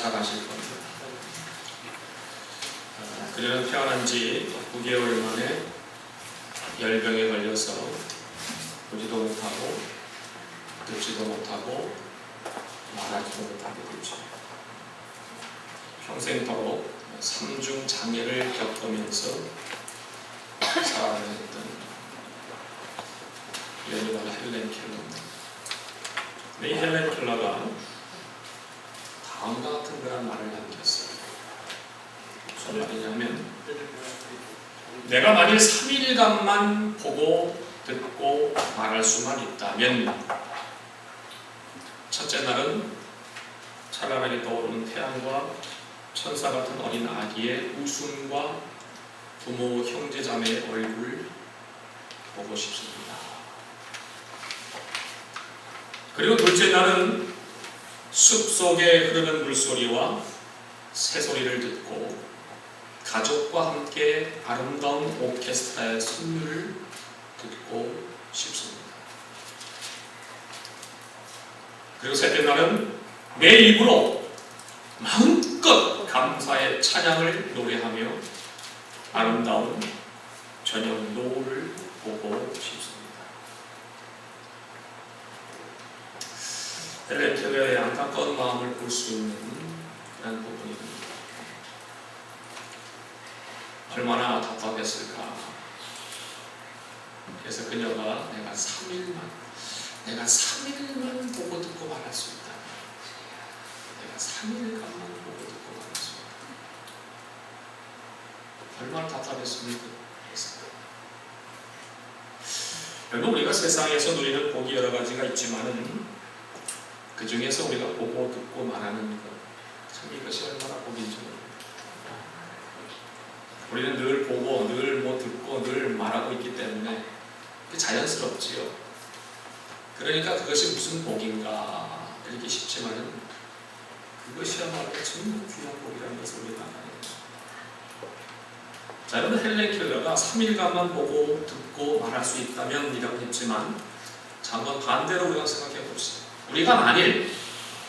잘 아실 겁니다. 그녀는 태어난 지 9개월 만에 열병에 걸려서 보지도 못하고 듣지도 못하고 말하지도 못하게 되죠. 평생도록 3중 장애를 겪으면서 살아냈던 연유가 헬렌 켈러입니다. 이 헬렌 켈러가 다음과 같은 그런 말을 남겼어요. 무슨 말이냐면, 내가 만일 3일간만 보고 듣고 말할 수만 있다면, 첫째 날은 찬란하게 떠오르는 태양과 천사 같은 어린 아기의 웃음과 부모, 형제, 자매의 얼굴을 보고 싶습니다. 그리고 둘째 날은 숲속에 흐르는 물소리와 새소리를 듣고 가족과 함께 아름다운 오케스트라의 선율을 듣고 싶습니다. 그리고 셋째 날은 내 입으로 마음껏 감사의 찬양을 노래하며 아름다운 저녁 노을을 보고 싶습니다. 헬렌 켈러의 안타까운 마음을 볼 수 있는 그런 부분입니다. 얼마나 답답했을까. 그래서 그녀가 내가 3일만 보고 듣고 말할 수 있다. 내가 3일간만 보고 듣고 말할 수 있다. 얼마나 답답했습니까? 결국 우리가 세상에서 누리는 복이 여러 가지가 있지만은 그 중에서 우리가 보고 듣고 말하는 것, 참 이것이 얼마나 복인지 모릅니다. 우리는 늘 보고, 늘 듣고, 늘 말하고 있기 때문에 자연스럽지요. 그러니까 그것이 무슨 복인가 이렇게 싶지만은 그것이야말로 정말 귀한 복이라는 것을 우리가 알아야 됩니다. 자, 여러분, 헬렌 켈러가 3일간만 보고 듣고 말할 수 있다면 이라고 했지만, 자, 한번 반대로 우리가 생각해 봅시다. 우리가 만일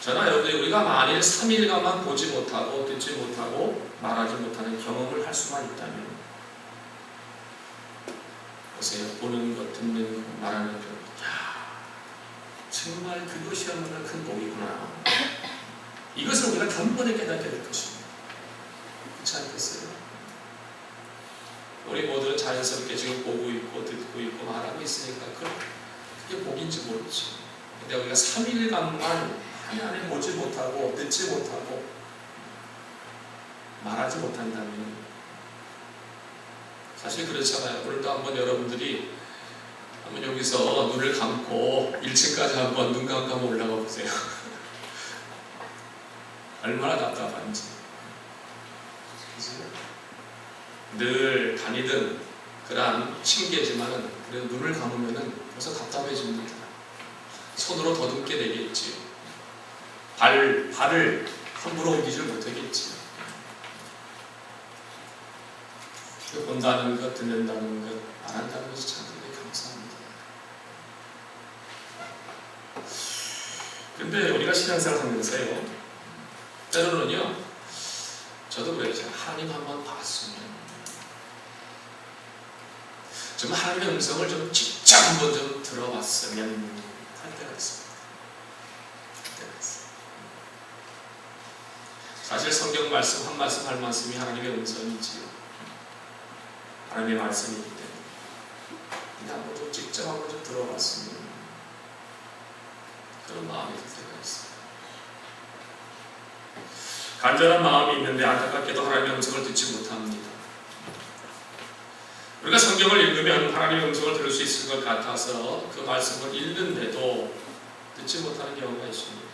3일간만 보지 못하고 듣지 못하고 말하지 못하는 경험을 할 수만 있다면, 보세요. 보는 것, 듣는 것, 말하는 것, 정말 그것이야말로 큰 복이구나. 이것을 우리가 단번에 깨닫게 될 것입니다. 그렇지 않겠어요? 우리 모두는 자연스럽게 지금 보고 있고 듣고 있고 말하고 있으니까 그게 복인지 모르죠. 근데 우리가 3일간만 하나님 보지 못하고 듣지 못하고 말하지 못한다면, 사실 그렇잖아요. 오늘도 한번 여러분들이 한번 여기서 눈을 감고 1층까지 한번 눈 감고 올라가 보세요. 얼마나 답답한지. 늘 다니던 그러한 층계지만은 그래도 눈을 감으면은 벌써 답답해집니다. 손으로 더듬게 되겠지. 발을 함부로 옮기질 못하겠지. 본다는 것, 듣는다는 것, 말한다는 것이 참 되게 감사합니다. 근데 우리가 신앙생활 하면서요, 때로는요, 저도 그래요. 하나님 한번 봤으면, 좀 하나님의 음성을 좀 직접 한번 좀 들어봤으면 할 때가 있습니다. 사실 성경 말씀 한 말씀 할 말씀이 하나님의 음성이지요. 하나님의 말씀이기 때문에 한번 좀 직접 한번 좀 들어봤으면 그런 마음이 들 때가 있어요. 간절한 마음이 있는데 안타깝게도 하나님의 음성을 듣지 못합니다. 우리가 성경을 읽으면 하나님의 음성을 들을 수 있을 것 같아서 그 말씀을 읽는데도 듣지 못하는 경우가 있습니다.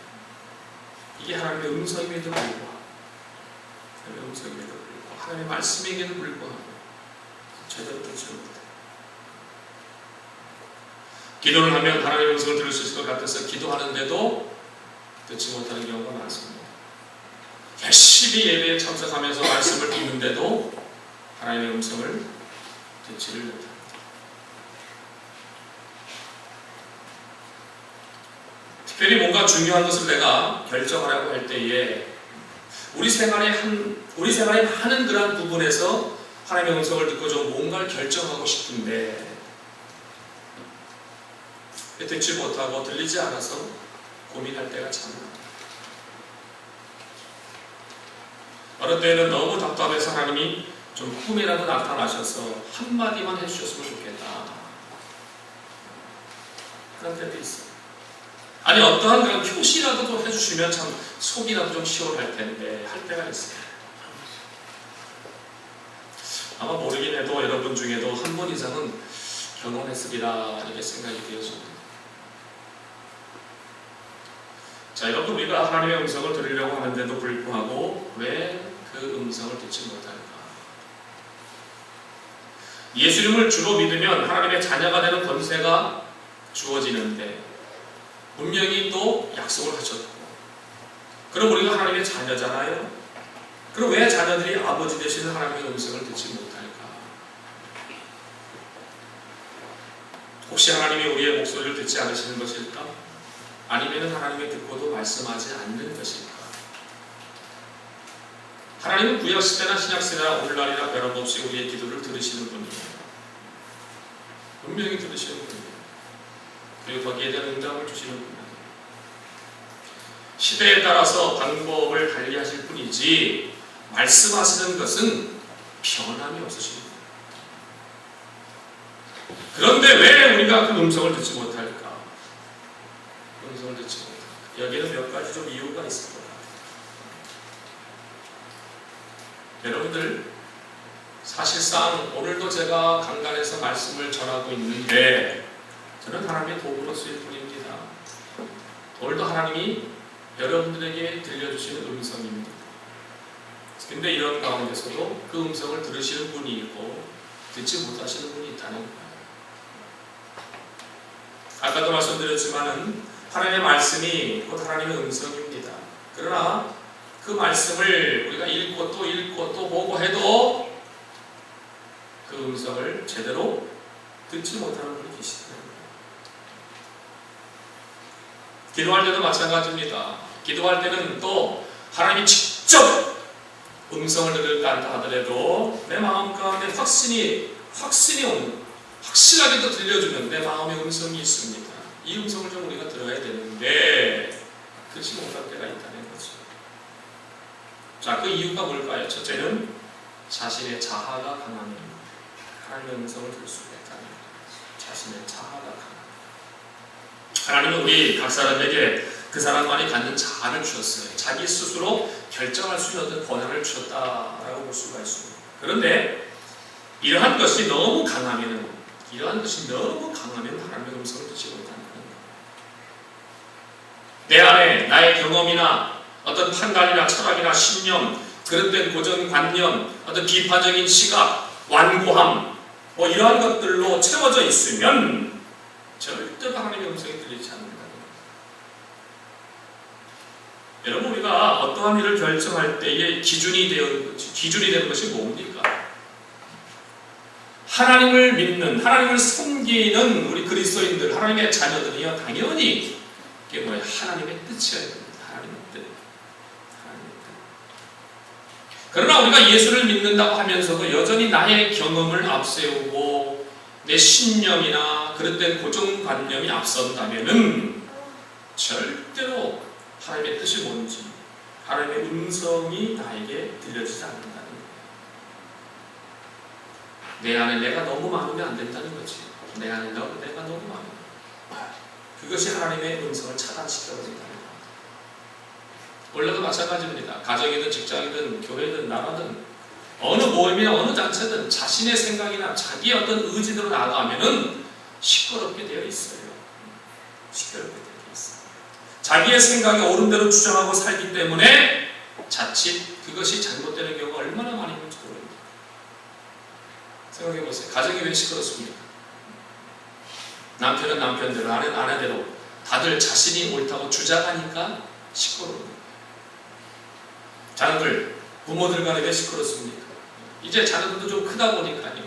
이게 하나님의 음성임에도 불구하고, 하나님의 말씀에게도 불구하고 제대로 듣지 못해요. 기도를 하면 하나님의 음성을 들을 수 있을 것 같아서 기도하는데도 듣지 못하는 경우가 많습니다. 열심히 예배에 참석하면서 말씀을 듣는데도 하나님의 음성을 듣지를 못합니다. 특별히 뭔가 중요한 것을 내가 결정하라고 할 때에 우리 생활의 많은 그런 부분에서 하나님의 음성을 듣고 좀 뭔가를 결정하고 싶은데 듣지 못하고 들리지 않아서 고민할 때가 참 많아요. 어느 때는 너무 답답해서 하나님이 좀 꿈이라도 나타나셔서 한마디만 해주셨으면 좋겠다. 그런 때도 있어요. 아니 어떠한 그런 표시라도 좀 해주시면 참 속이라도 좀 시원할 텐데 할 때가 있어요. 아마 모르긴 해도 여러분 중에도 한 번 이상은 경험했으리라 이렇게 생각이 되어집니다. 자, 여러분 우리가 하나님의 음성을 들으려고 하는데도 불구하고 왜 그 음성을 듣지 못할까? 예수님을 주로 믿으면 하나님의 자녀가 되는 권세가 주어지는데 분명히 또 약속을 하셨고 그럼 우리가 하나님의 자녀잖아요. 그럼 왜 자녀들이 아버지 되시는 하나님의 음성을 듣지 못할까? 혹시 하나님이 우리의 목소리를 듣지 않으시는 것일까? 아니면 하나님이 듣고도 말씀하지 않는 것일까? 하나님은 구약시대나 신약시대나 오늘날이나 변함없이 우리의 기도를 들으시는 분이에요. 분명히 들으시는 분이에요. 그리고 거기에 대한 응답을 주시는 분이에요. 시대에 따라서 방법을 달리하실 뿐이지 말씀하시는 것은 변함이 없으신 분이에요. 그런데 왜 우리가 그 음성을 듣지 못할까? 음성을 듣지 못할까? 여기에는 몇 가지 좀 이유가 있을 것 같아요. 여러분들 사실상 오늘도 제가 강단에서 말씀을 전하고 있는데 저는 하나님의 도구로 쓰일 뿐입니다. 오늘도 하나님이 여러분들에게 들려주시는 음성입니다. 근데 이런 가운데서도 그 음성을 들으시는 분이 있고 듣지 못하시는 분이 있다는 거예요. 아까도 말씀드렸지만은 하나님의 말씀이 곧 하나님의 음성입니다. 그러나 그 말씀을 우리가 읽고 또 보고 해도 그 음성을 제대로 듣지 못하는 분이 계시다는 거예요. 기도할 때도 마찬가지입니다. 기도할 때는 또 하나님이 직접 음성을 들을까 한다 하더라도 내 마음 가운데 확신이 오는 확실하게 또 들려주는 내 마음의 음성이 있습니다. 이 음성을 좀 우리가 들어야 되는데 듣지 못할 때가 있다는 거죠. 자, 그 이유가 뭘까요? 첫째는 자신의 자아가 강하면 하나님의 음성을 들을 수가 있다는 거예요. 자신의 자아가 강하면 하나님은 우리 각 사람에게 그 사람만이 갖는 자아를 주셨어요. 자기 스스로 결정할 수 있는 어떤 권한을 주셨다라고 볼 수가 있습니다. 그런데 이러한 것이 너무 강하면 하나님의 음성을 듣지 못하는 거예요. 내 안에 나의 경험이나 어떤 판단이나 철학이나 신념, 그릇된 고정관념, 어떤 비판적인 시각, 완고함 이러한 것들로 채워져 있으면 절대로 하나님의 음성이 들리지 않는다는 거예요. 여러분 우리가 어떠한 일을 결정할 때의 기준이 되는 것이 뭡니까? 하나님을 믿는, 하나님을 섬기는 우리 그리스도인들, 하나님의 자녀들이요 당연히 이게 뭐예요? 하나님의 뜻이어야 됩니다. 하나님의 뜻. 그러나 우리가 예수를 믿는다고 하면서도 여전히 나의 경험을 앞세우고 내 신념이나 그릇된 고정관념이 앞선다면은 절대로 하나님의 뜻이 뭔지, 하나님의 음성이 나에게 들려지지 않는다는 거예요. 내 안에 내가 너무 많으면 안 된다는 거지. 내 안에 내가 너무 많으면 그것이 하나님의 음성을 차단시켜버린다는 거예요. 원래도 마찬가지입니다. 가정이든 직장이든 교회든 나라든 어느 모임이나 어느 단체든 자신의 생각이나 자기의 어떤 의지대로 나아가면은 시끄럽게 되어 있어요. 시끄럽게 되어 있어요. 자기의 생각이 옳은 대로 주장하고 살기 때문에 자칫 그것이 잘못되는 경우가 얼마나 많이 있는지 모릅니다. 생각해 보세요. 가정이 왜 시끄럽습니까? 남편은 남편대로, 아내는 아내대로 다들 자신이 옳다고 주장하니까 시끄러워요. 자녀들, 부모들 간에 왜 시끄럽습니까? 이제 자녀들도 좀 크다 보니까요.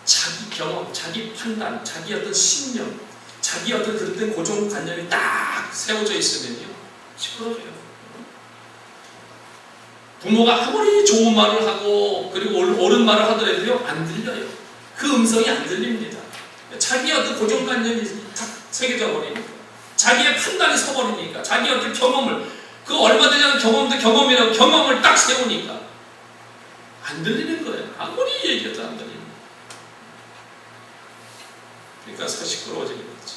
자기 경험, 자기 판단, 자기 어떤 신념, 자기 어떤 그릇된 고정관념이 딱 세워져 있으면요. 시끄러워요. 부모가 아무리 좋은 말을 하고 그리고 옳은 말을 하더라도요 안 들려요. 그 음성이 안 들립니다. 자기의 어떤 고정관념이 다 새겨져 버리니까, 자기의 판단이 서버리니까, 자기의 어떤 경험을, 그 얼마 되지 않은 경험이라고 경험을 딱 세우니까 안 들리는 거예요. 아무리 얘기해도 안 들립니다. 그러니까 시끄러워지는 거지.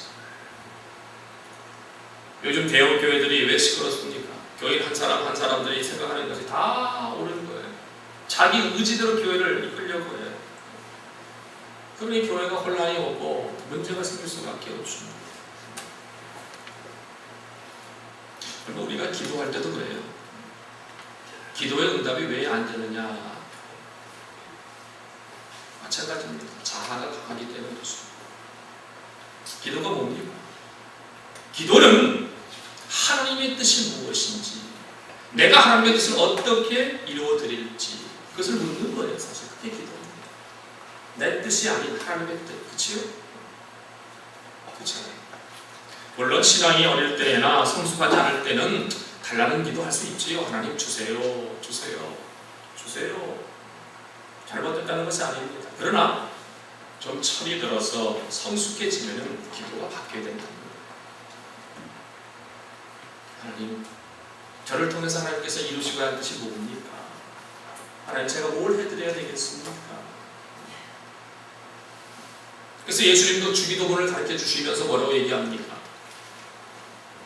요즘 대형 교회들이 왜 시끄럽습니까? 교인 한 사람 한 사람들이 생각하는 것이 다 옳은 거예요. 자기 의지대로 교회를 이끌려고 해요. 그러니 교회가 혼란이 오고 문제가 생길 수밖에 없죠. 그리고 우리가 기도할 때도 그래요. 기도의 응답이 왜 안 되느냐? 마찬가지입니다. 자아가 강하기 때문에 그렇습니다. 기도가 뭡니까? 기도는 하나님의 뜻이 무엇인지, 내가 하나님의 뜻을 어떻게 이루어 드릴지, 그것을 묻는 거예요. 사실 그게 기도입니다. 내 뜻이 아닌 하나님의 뜻, 그치요? 그렇잖아요. 물론 신앙이 어릴 때나 성숙하지 않을 때는 달라는 기도 할 수 있지요. 하나님 주세요, 주세요, 주세요. 잘못됐다는 것이 아닙니다. 그러나 좀 철이 들어서 성숙해지면 기도가 바뀌어야 된다. 하나님, 저를 통해서 하나님께서 이루시고 하는 뜻이 뭡니까? 하나님, 제가 뭘 해드려야 되겠습니까? 그래서 예수님도 주기도문을 가르쳐 주시면서 뭐라고 얘기합니까?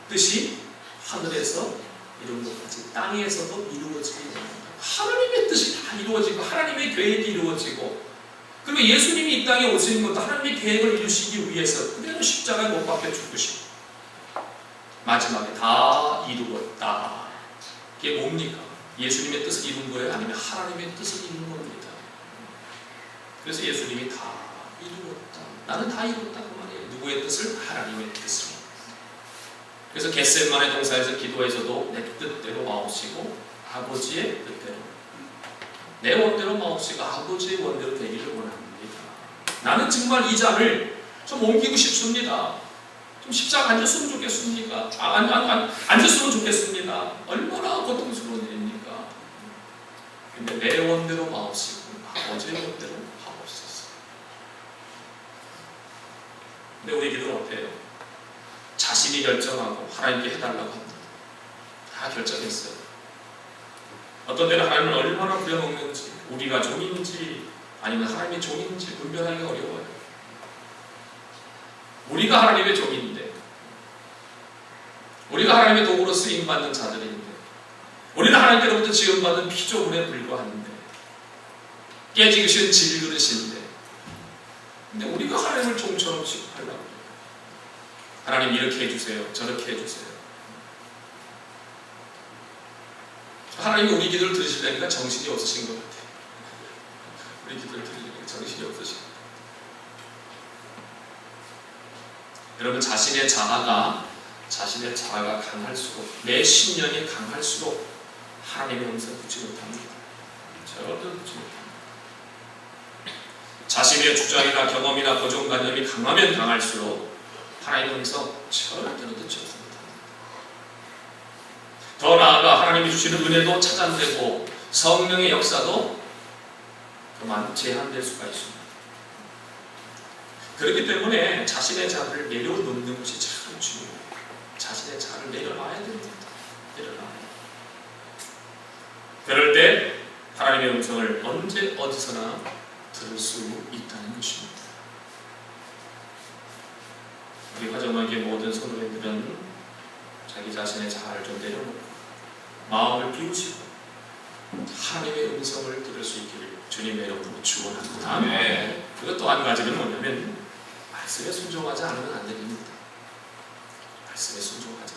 뜻이 하늘에서 이룬 것까지 땅에서도 이루어지게 됩니다. 하나님의 뜻이 다 이루어지고 하나님의 계획이 이루어지고, 그리고 예수님이 이 땅에 오신 것도 하나님의 계획을 이루시기 위해서 그대로 십자가에 못 박혀 죽으시고 마지막에 다 이루었다. 이게 뭡니까? 예수님의 뜻을 이룬 거예요? 아니면 하나님의 뜻을 이룬 겁니다. 그래서 예수님이 다 이루었다. 나는 다 이루었다고 말해요. 누구의 뜻을? 하나님의 뜻을. 그래서 겟세마네 동산에서 기도에서도 내 뜻대로 마옵시고 아버지의 뜻대로, 내 원대로 마옵시고 아버지의 원대로 되기를 원합니다. 나는 정말 이 잔을 좀 옮기고 싶습니다. 좀 십자가 앉았으면 좋겠습니까? 앉았으면 좋겠습니다. 얼마나 고통스러운 일입니까? 근데 내 원대로 마옵시고 아버지의 원대로 하옵소서. 근데 우리 기도는 어때요? 자신이 결정하고 하나님께 해달라고 합니다. 다 결정했어요. 어떤 때는 하나님을 얼마나 부려먹는지, 우리가 종인지 아니면 하나님의 종인지 분별하기 어려워요. 우리가 하나님의 종인데, 우리가 하나님의 도구로 쓰임받는 자들인데, 우리는 하나님께로부터 지음받은 피조물에 불과한데, 깨지기 쉬운 질그릇인데, 근데 우리가 하나님을 종처럼 취급하려고 해요. 하나님 이렇게 해주세요, 저렇게 해주세요. 하나님이 우리 기도를 들으시려니까 정신이 없으신 것 같아요. 우리 기도를 들으려니까 정신이 없으신 것 같아요. 여러분, 자신의 자아가 강할수록, 내 신념이 강할수록 하나님의 음성을 듣지 못합니다. 절대 듣지 못합니다. 자신의 주장이나 경험이나 고정관념이 강하면 강할수록 하나님의 음성 절대로 듣지 못합니다. 더 나아가 하나님이 주시는 은혜도 차단되고 성령의 역사도 그만 제한될 수가 있습니다. 그렇기 때문에 자신의 자아를 내려놓는 것이 참 중요해요. 자신의 자아를 내려놔야 됩니다. 내려놔야 돼요. 그럴 때 하나님의 음성을 언제 어디서나 들을 수 있다는 것입니다. 우리 화정학의 모든 성도님들은 자기 자신의 자아를 좀 내려놓고 마음을 비우시고 하나님의 음성을 들을 수 있기를 주님의 이름으로 축원합니다. 아멘. 그것도 한 가지는 뭐냐면 말씀에 순종하지 않으면 안 됩니다. 말씀에 순종하자.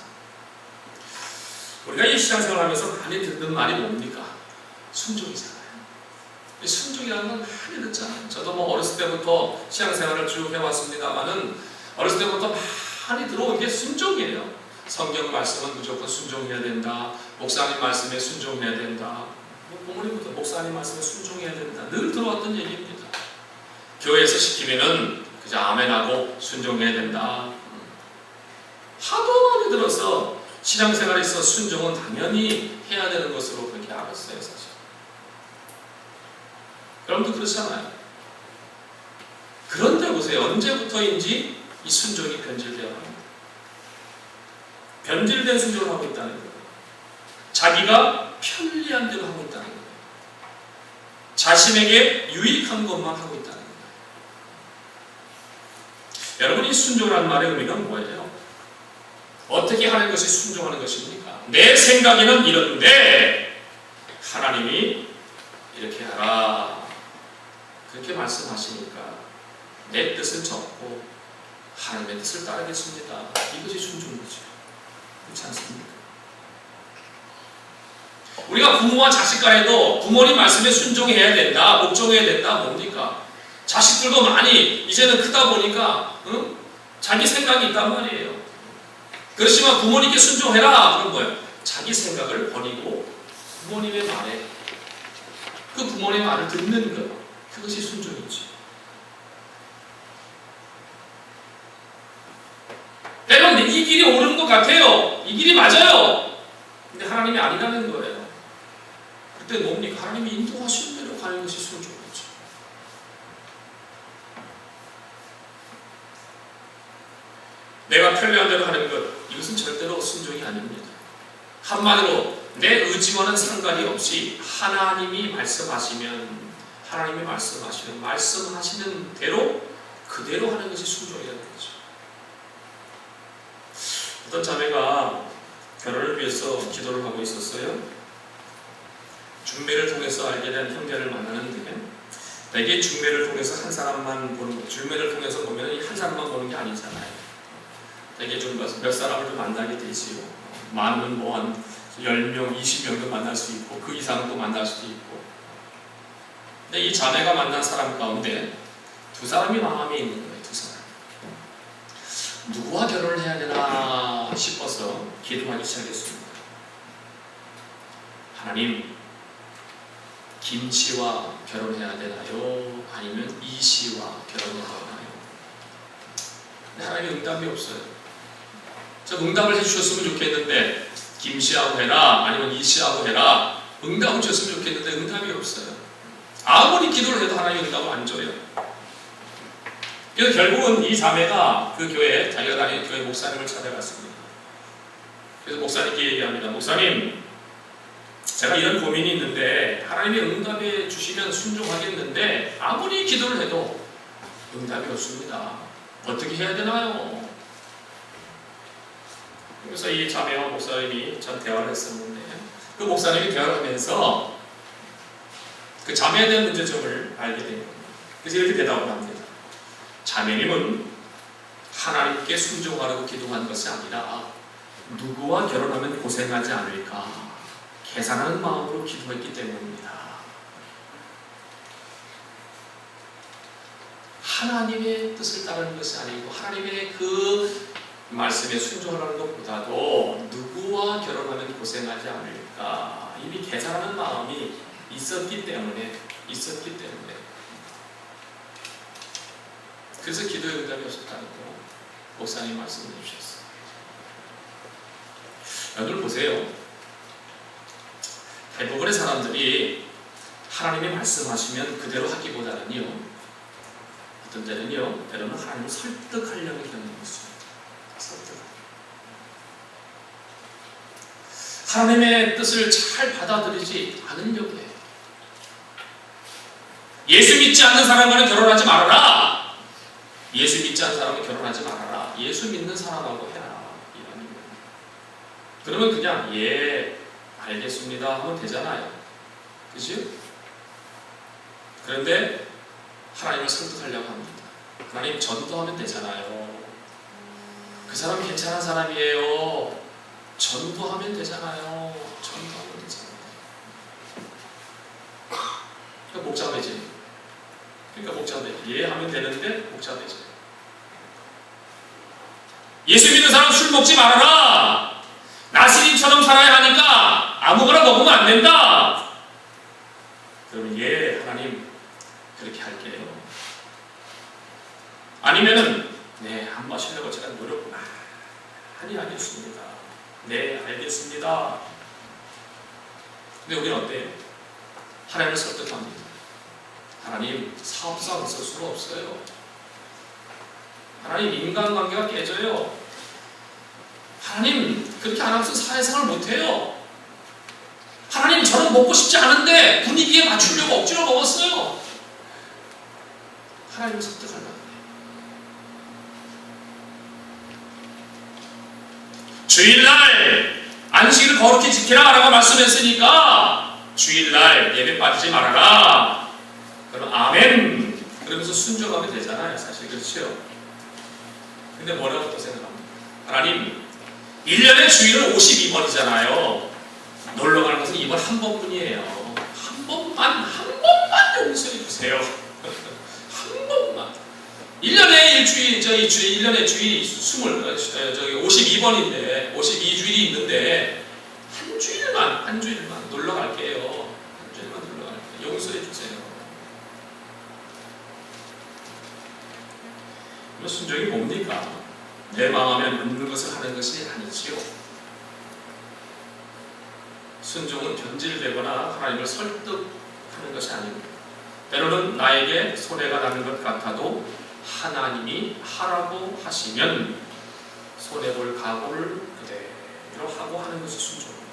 우리가 이 신앙생활을 하면서 많이 듣는 말이 뭡니까? 순종이잖아요. 순종이라는 건 많이 듣잖아요. 저도 뭐 어렸을 때부터 신앙생활을 쭉 해왔습니다만은 어렸을 때부터 많이 들어온 게 순종이에요. 성경 말씀은 무조건 순종해야 된다. 목사님 말씀에 순종해야 된다. 부모님부터 목사님 말씀에 순종해야 된다. 늘 들어왔던 얘기입니다. 교회에서 시키면은 그저 아멘하고 순종해야 된다. 하도 많이 들어서 신앙생활에서 순종은 당연히 해야 되는 것으로 그렇게 알았어요. 사실. 여러분도 그렇잖아요. 그런데 보세요. 언제부터인지 이 순종이 변질되어 갑니다. 변질된 순종을 하고 있다는 거예요. 자기가 편리한 대로 하고 있다는 거예요. 자신에게 유익한 것만 하고 있다는 거예요. 여러분, 이 순종이라는 말의 의미가 뭐예요? 어떻게 하는 것이 순종하는 것입니까? 내 생각에는 이런데 하나님이 이렇게 하라, 그렇게 말씀하시니까 내 뜻을 접고 하나님의 뜻을 따르겠습니다. 이것이 순종이죠. 그렇지 않습니까? 우리가 부모와 자식 간에도 부모님 말씀에 순종해야 된다, 복종해야 된다, 뭡니까? 자식들도 많이 이제는 크다 보니까 자기 생각이 있단 말이에요. 그렇지만 부모님께 순종해라, 그런 거예요. 자기 생각을 버리고 부모님의 말에, 그 부모님의 말을 듣는 것, 그것이 순종이지. 때로는 이 길이 옳은 것 같아요. 이 길이 맞아요. 근데 하나님이 아니라는 거예요. 그때 뭡니까? 하나님이 인도하시는 대로 가는 것이 순종이죠. 내가 편리한 대로 하는 것, 이것은 절대로 순종이 아닙니다. 한마디로 내 의지와는 상관이 없이 하나님이 말씀하시면 말씀하시는 대로 그대로 하는 것이 순종이라는 거죠. 어떤 자매가 결혼을 위해서 기도를 하고 있었어요. 중매를 통해서 알게 된 형제를 만나는데, 내게 중매를 통해서 한 사람만 보는 것, 중매를 통해서 보면 한 사람만 보는 게 아니잖아요. 되게 좀 몇 사람을 좀 만나게 되지요. 많으면 뭐 한 10명, 20명도 만날 수 있고 그 이상도 만날 수도 있고. 근데 이 자매가 만난 사람 가운데 두 사람이 마음에 있는 거예요. 두 사람. 누구와 결혼을 해야 되나 싶어서 기도하기 시작했습니다. 하나님, 김 씨와 결혼해야 되나요? 아니면 이 씨와 결혼해야 되나요? 근데 하나님의 응답이 없어요. 저 응답을 해주셨으면 좋겠는데 김 씨하고 해라, 아니면 이 씨하고 해라, 응답을 주셨으면 좋겠는데 응답이 없어요. 아무리 기도를 해도 하나님의 응답을 안 줘요. 그래서 결국은 이 자매가 그 교회, 자기가 다니는 교회 목사님을 찾아갔습니다. 그래서 목사님께 얘기합니다. 목사님, 제가 이런 고민이 있는데 하나님의 응답해 주시면 순종하겠는데 아무리 기도를 해도 응답이 없습니다. 어떻게 해야 되나요? 그래서 이 자매와 목사님이 전 대화를 했었는데, 그 목사님이 대화를 하면서 그 자매에 대한 문제점을 알게 된 겁니다. 그래서 이렇게 대답을 합니다. 자매님은 하나님께 순종하라고 기도한 것이 아니라 누구와 결혼하면 고생하지 않을까 계산하는 마음으로 기도했기 때문입니다. 하나님의 뜻을 따르는 것이 아니고 하나님의 그 말씀에 순종하는 것보다도 누구와 결혼하면 고생하지 않을까 이미 계산하는 마음이 있었기 때문에 그래서 기도의 응답이 없었다는 거 목사님 말씀해 주셨어요. 여러분 보세요. 대부분의 사람들이 하나님이 말씀하시면 그대로 하기보다는요, 어떤 때는요, 때로는 하나님을 설득하려는 경향이 있어요. 하나님의 뜻을 잘 받아들이지 않으려고 해요. 예수 믿지 않는 사람과는 결혼하지 말아라. 예수 믿지 않는 사람은 결혼하지 말아라. 예수 믿는 사람하고 해라. 이런 거예요. 그러면 그냥 예 알겠습니다 하면 되잖아요. 그치? 그런데 하나님을 설득하려고 합니다. 하나님 전도하면 되잖아요. 그 사람 괜찮은 사람이에요. 전도하면 되잖아요. 전도하면 되잖아요. 그러니까 복잡해지. 이해하면 되는데 복잡해지. 예수 믿는 사람 술 먹지 말아라. 나시린처럼 살아야 하니까 아무거나 먹으면 안 된다. 그러면 예 하나님 그렇게 할게요. 아니면은 네 한 마시려고 제가 노력 많이 하겠습니다. 네 알겠습니다. 근데 우리는 어때요? 하나님을 설득합니다. 하나님 사업상 쓸 수가 없어요. 하나님 인간관계가 깨져요. 하나님 그렇게 안 하면서 사회생활 못해요. 하나님 저는 먹고 싶지 않은데 분위기에 맞추려고 억지로 먹었어요. 하나님을 설득하려고 해요. 주일날 안식일을 거룩히 지키라 라고 말씀했으니까 주일날 예배 빠지지 말아라. 그럼 아멘 그러면서 순종하면 되잖아요. 사실 그렇죠. 근데 뭐라고 또 생각합니까? 하나님 1년에 주일은 52번이잖아요. 놀러가는 것은 이번 한 번뿐이에요. 한 번만 용서해 주세요. 한 번만. 1년에 일주일, 1년에 주일이 52번인데 52주일이 있는데 한 주일만 놀러 갈게요. 한 주일만 놀러 갈게요. 용서해 주세요. 순종이 뭡니까? 내 마음에 맞는 것을 하는 것이 아니지요. 순종은 변질되거나 하나님을 설득하는 것이 아닙니다. 때로는 나에게 손해가 나는 것 같아도 하나님이 하라고 하시면 손해볼 각오를 그대로 하고 하는 것이 순종입니다.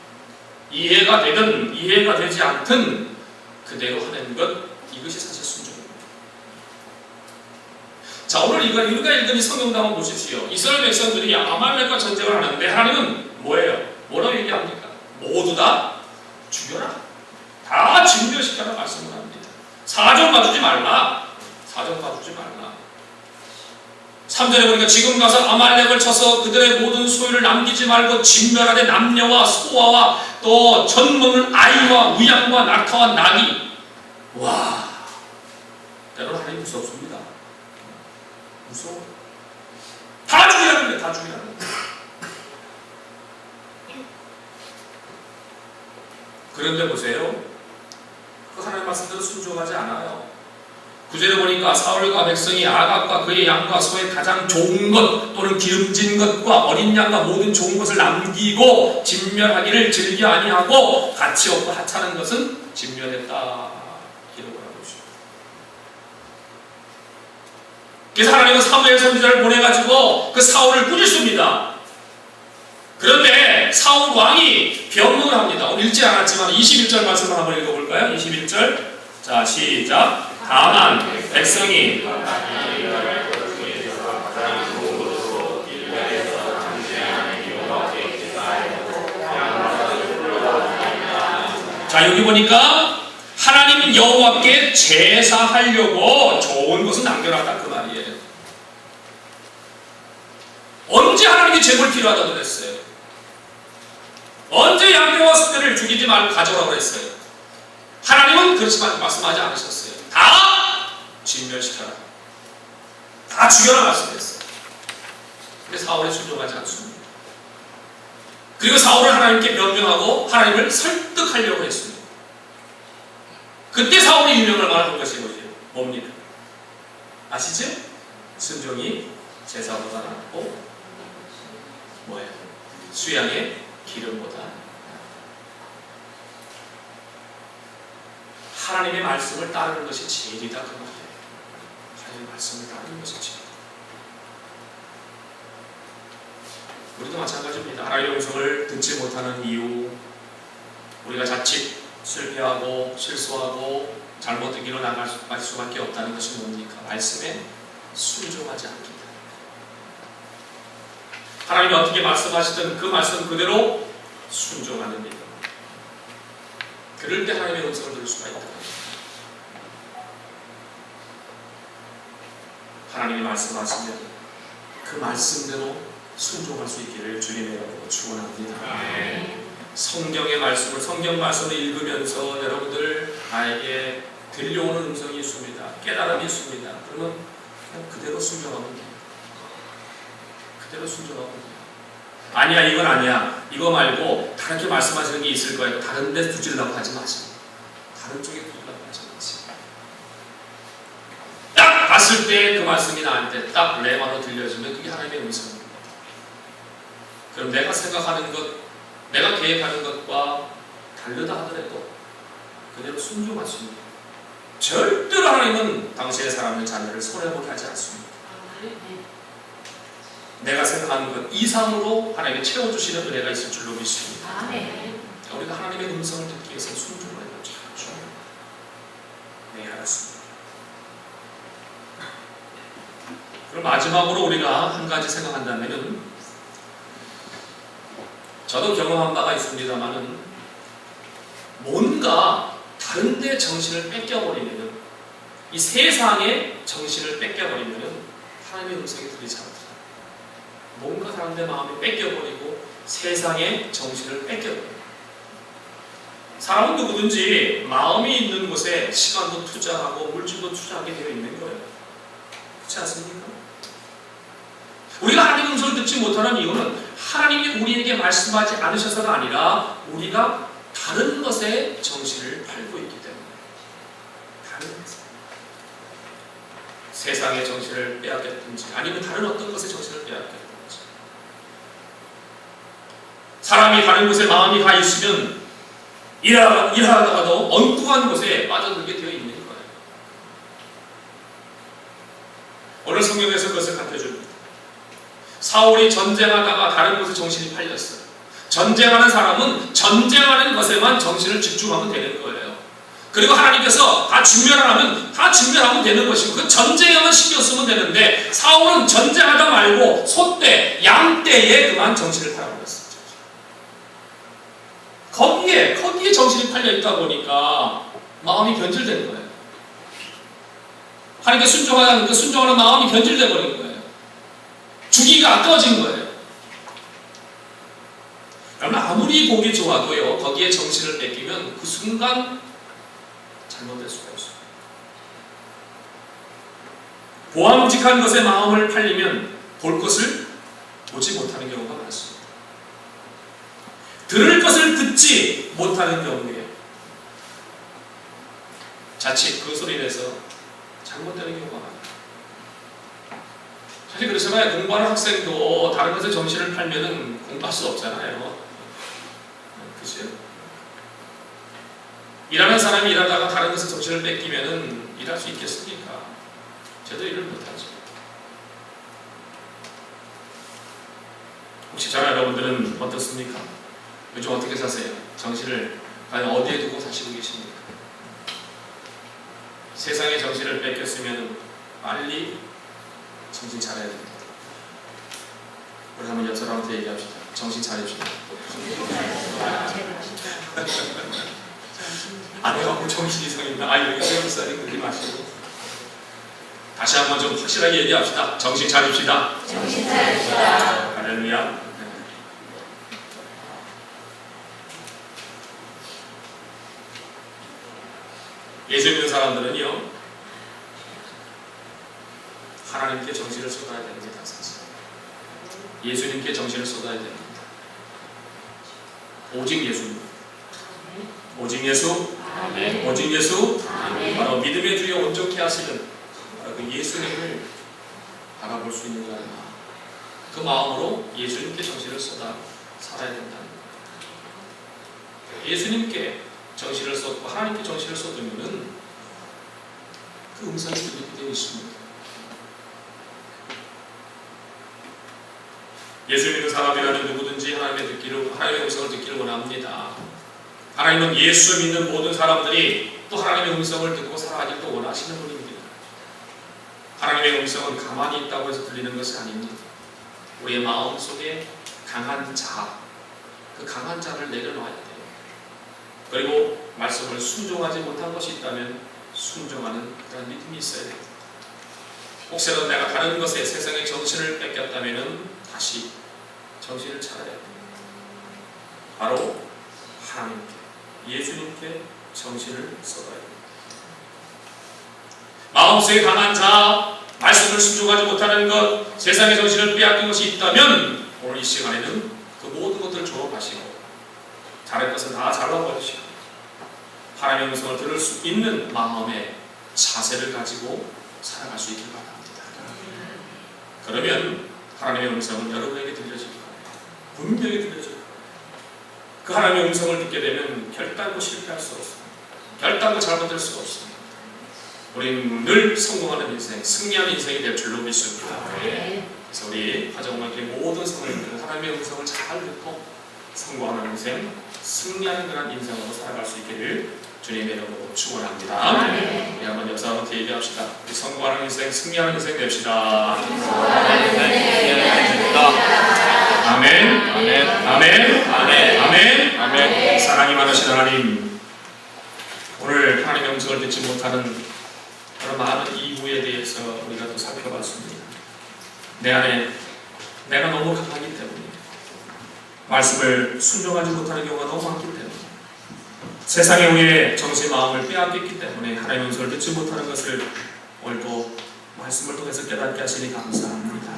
이해가 되든 이해가 되지 않든 그대로 하는 것, 이것이 사실 순종입니다. 자, 오늘 우리가 읽은 이 성경도 한번 보십시오. 이스라엘 백성들이 아말렉과 전쟁을 하는데 하나님은 뭐예요? 뭐라고 얘기합니까? 모두 다 죽여라. 다 진멸시켜라 말씀을 합니다. 사정 봐주지 말라. 사정 봐주지 말라. 3절에 보니까 지금 가서 아말렉을 쳐서 그들의 모든 소유를 남기지 말고 진멸하되 남녀와 소아와 또 젖먹는 아이와 무양과 낙타와 나귀. 와, 때로는 하나님 무섭습니다. 무서워. 다 죽이라는 거예요. 다 죽이라는 거예요. 그런데 보세요. 그 하나님 말씀대로 순종하지 않아요. 9절에 보니까 사울과 백성이 아갑과 그의 양과 소의 가장 좋은 것 또는 기름진 것과 어린 양과 모든 좋은 것을 남기고 진멸하기를 즐겨 아니하고 가치 없고 하찮은 것은 진멸했다. 기록을 하고 있습니다. 그래서 하나님은 사무엘 선지자를 보내가지고 그 사울을 꾸짖습니다. 그런데 사울 왕이 변명을 합니다. 오늘 읽지 않았지만 21절 말씀을 한번 읽어볼까요? 21절. 자, 시작. 다만 백성이 자, 여기 보니까 하나님 여호와께 제사하려고 좋은 것은 남겨놨다 그 말이에요. 언제 하나님이 제물 필요하다고 그랬어요? 언제 양떼와 숫대를 죽이지 말고 가져오라고 그랬어요? 하나님은 그렇지만 말씀하지 않으셨어요. 다 진멸시켜라. 다 죽여라 말씀했어요. 근데 사울이 순종하지 않습니다. 그리고 사울은 하나님께 변명하고 하나님을 설득하려고 했습니다. 그때 사울이 유명을 말한 것이 뭡니까? 아시죠? 순종이 제사보다 낫고 뭐예요? 수양의 기름보다 하나님의 말씀을 따르는 것이 제일이다 그 말이에요. 하나님의 말씀을 따르는 것이 제일. 우리도 마찬가지입니다. 하나님의 음성을 듣지 못하는 이유, 우리가 자칫 실패하고 실수하고 잘못 듣기로 나갈 수밖에 없다는 것이 뭡니까? 말씀에 순종하지 않기 때문에. 하나님이 어떻게 말씀하시든 그 말씀 그대로 순종하는 일. 그럴 때 하나님의 음성을 들을 수가 있다. 하나님이 말씀하시면 그 말씀대로 순종할 수 있기를 주님의 이름으로 축원합니다. 성경의 말씀을 성경 말씀을 읽으면서 여러분들 나에게 들려오는 음성이 있습니다. 깨달음이 있습니다. 그러면 그냥 그대로 순종하면 돼요. 그대로 순종하면 돼요. 아니야 이건 아니야. 이거 말고 다르게 말씀하시는 게 있을 거예요. 다른 데 두질라고 하지 마시고 다른 쪽에 두질라고 하지 마시고 딱 봤을 때 그 말씀이 나한테 딱 레마로 들려지면 그게 하나님의 음성입니다. 그럼 내가 생각하는 것, 내가 계획하는 것과 다르다 하더라도 그대로 순종할 수 있는 절대로 하나님은 당신의 사랑하는 자녀를 손해보게 하지 않습니다. 내가 생각하는 것 이상으로 하나님이 채워주시는 은혜가 있을 줄로 믿습니다. 우리가 하나님의 음성을 듣기 위해서 순종을 해야 죠. 네, 알았습니다. 그럼 마지막으로 우리가 한 가지 생각한다면은, 저도 경험한 바가 있습니다만은, 뭔가 다른 데 정신을 뺏겨버리면은, 이 세상에 정신을 뺏겨버리면은 하나님의 음성이 들리지 않더라. 뭔가 다른 데 마음이 뺏겨버리고 세상에 정신을 뺏겨버려요. 사람은 누구든지 마음이 있는 곳에 시간도 투자하고 물질도 투자하게 되어 있는 거예요. 그렇지 않습니까? 우리가 하나님의 음성을 듣지 못하는 이유는 하나님이 우리에게 말씀하지 않으셔서가 아니라 우리가 다른 것에 정신을 팔고 있기 때문에. 다른 것에. 세상의 정신을 빼앗겼든지 아니면 다른 어떤 것에 정신을 빼앗겼든지. 사람이 다른 곳에 마음이 가 있으면 일하다가도 엉뚱한 곳에 빠져들게 되어 있는 거예요. 오늘 성경에서 그것을 가르쳐줍니다. 사울이 전쟁하다가 다른 곳에 정신이 팔렸어요. 전쟁하는 사람은 전쟁하는 것에만 정신을 집중하면 되는 거예요. 그리고 하나님께서 다 직면하면 다 직면하면 되는 것이고 그 전쟁에만 신경 쓰면 되는데 사울은 전쟁하다 말고 소떼, 양떼에 그만 정신을 팔아버렸어요. 거기에 정신이 팔려있다 보니까 마음이 변질된 거예요. 하나님께 순종하는 마음이 변질돼 버린 거예요. 주기가 아까워진 거예요. 그러나 아무리 보기 좋아도요, 거기에 정신을 뺏기면 그 순간 잘못될 수가 있어요. 보암직한 것에 마음을 팔리면 볼 것을 보지 못하는 경우가 많습니다. 들을 것을 듣지 못하는 경우에 자칫 그 소리 내서 잘못되는 경우가 많아요. 사실 그렇잖아요. 공부하는 학생도 다른 것에 정신을 팔면은 공부할 수 없잖아요. 그죠? 일하는 사람이 일하다가 다른 것에 정신을 뺏기면은 일할 수 있겠습니까? 저도 일을 못하죠. 혹시 저와 여러분들은 어떻습니까? 요즘 어떻게 사세요? 정신을 과연 어디에 두고 사시고 계십니까? 세상에 정신을 뺏겼으면 빨리 정신 차려야 됩니다. 우리 한번 옆 사람한테 얘기합시다. 정신 차립시다. 안 해갖고 정신 이상 있나? 여기 세월살이 그렇게 마시고. 다시 한번 좀 확실하게 얘기합시다. 정신 차립시다. 정신 차립시다. 할렐루야. 예수 믿는 사람들은요, 하나님께 정신을 쏟아야 됩니다. 사실. 예수님께 정신을 쏟아야 됩니다. 오직 예수님. 오직 예수. 아멘. 오직 예수. 아멘. 바로 믿음의 주여 온전케 하시는 그 예수님을 바라볼 수 있는 거야. 그 마음으로 예수님께 정신을 쏟아 살아야 된다는 거예요. 예수님께 정신을 쏟고 하나님께 정신을 쏟으면은 그 음성이 들리게 되어 있습니다. 예수 믿는 사람이라면 누구든지 하나님의 음성을 듣기를 원합니다. 하나님은 예수 믿는 모든 사람들이 또 하나님의 음성을 듣고 살아가길 또 원하시는 분입니다. 하나님의 음성은 가만히 있다고 해서 들리는 것이 아닙니다. 우리의 마음 속에 강한 자, 그 강한 자를 내려놔야 돼요. 그리고 말씀을 순종하지 못한 것이 있다면 순종하는 그런 믿음이 있어야 됩니다. 혹시라도 내가 다른 것에 세상의 정신을 뺏겼다면 다시 정신을 차려야 됩니다. 바로 하나님께, 예수님께 정신을 쏟아야 됩니다. 마음속에 강한 자, 말씀을 순종하지 못하는 것, 세상의 정신을 빼앗긴 것이 있다면 오늘 이 시간에는 그 모든 것들을 졸업하시고 다른 것은 다 잘라버리시고 하나님의 음성을 들을 수 있는 마음의 자세를 가지고 살아갈 수 있길 바랍니다. 그러면 하나님의 음성은 여러분에게 들려질 거예요. 분명히 들려질 거예요. 그 하나님의 음성을 듣게 되면 결단코 실패할 수 없습니다. 결단코 잘못될 수가 없습니다. 우리는 늘 성공하는 인생, 승리하는 인생이 될 줄로 믿습니다. 그래서 우리 가정관계 모든 성도님들은 하나님의 음성을 잘 듣고 성공하는 인생, 승리하는 그런 인생으로 살아갈 수 있기를 주님의 이름으로 축원합니다. 우리 한번 역사 한번 얘기합시다. 우리 성공하는 인생, 승리하는 인생 됩시다. 아멘. 아멘. 아멘. 아멘. 아멘. 아멘. 사랑이 많으신 하나님, 오늘 하나님의 음성을 듣지 못하는 그런 많은 이유에 대해서 우리가 또 살펴봤습니다. 내 안에 내가 너무 강하기 때문에, 말씀을 순종하지 못하는 경우가 너무 많기 때문에, 세상에 우리의 정신 마음을 빼앗겼기 때문에 하나님의 음성을 듣지 못하는 것을 오늘도 말씀을 통해서 깨닫게 하시니 감사합니다.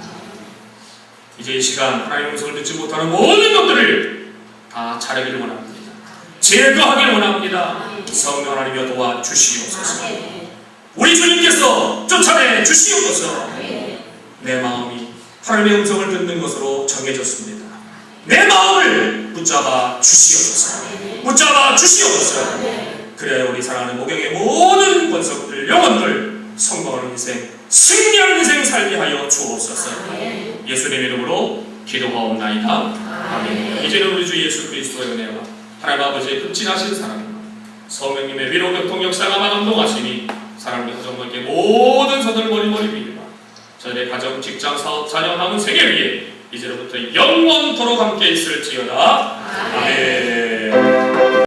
이제 이 시간 하나님의 음성을 듣지 못하는 모든 것들을 다 자르기를 원합니다. 제거하기를 원합니다. 성령 하나님여 도와주시옵소서. 우리 주님께서 쫓아내 주시옵소서. 내 마음이 하나님의 음성을 듣는 것으로 정해졌습니다. 내 마음을 붙잡아 주시옵소서. 붙잡아 주시옵소서. 그래야 우리 사랑하는 목양의 모든 권속들, 영혼들 성공하는 인생, 승리하는 인생 살게 하여 주옵소서. 예수님 이름으로 기도하옵나이다. 아멘. 이제는 우리 주 예수 그리스도의 은혜와 하나님 아버지의 극진하신 사랑과 성령님의 위로 교통 역사가 만운동하시니 사랑하는 가정관계 모든 선을 머리머리 빌리라. 저희의 가정, 직장, 사업, 자녀, 남은 세계 위에 이제로부터 영원토록 함께 있을지어다. 아멘.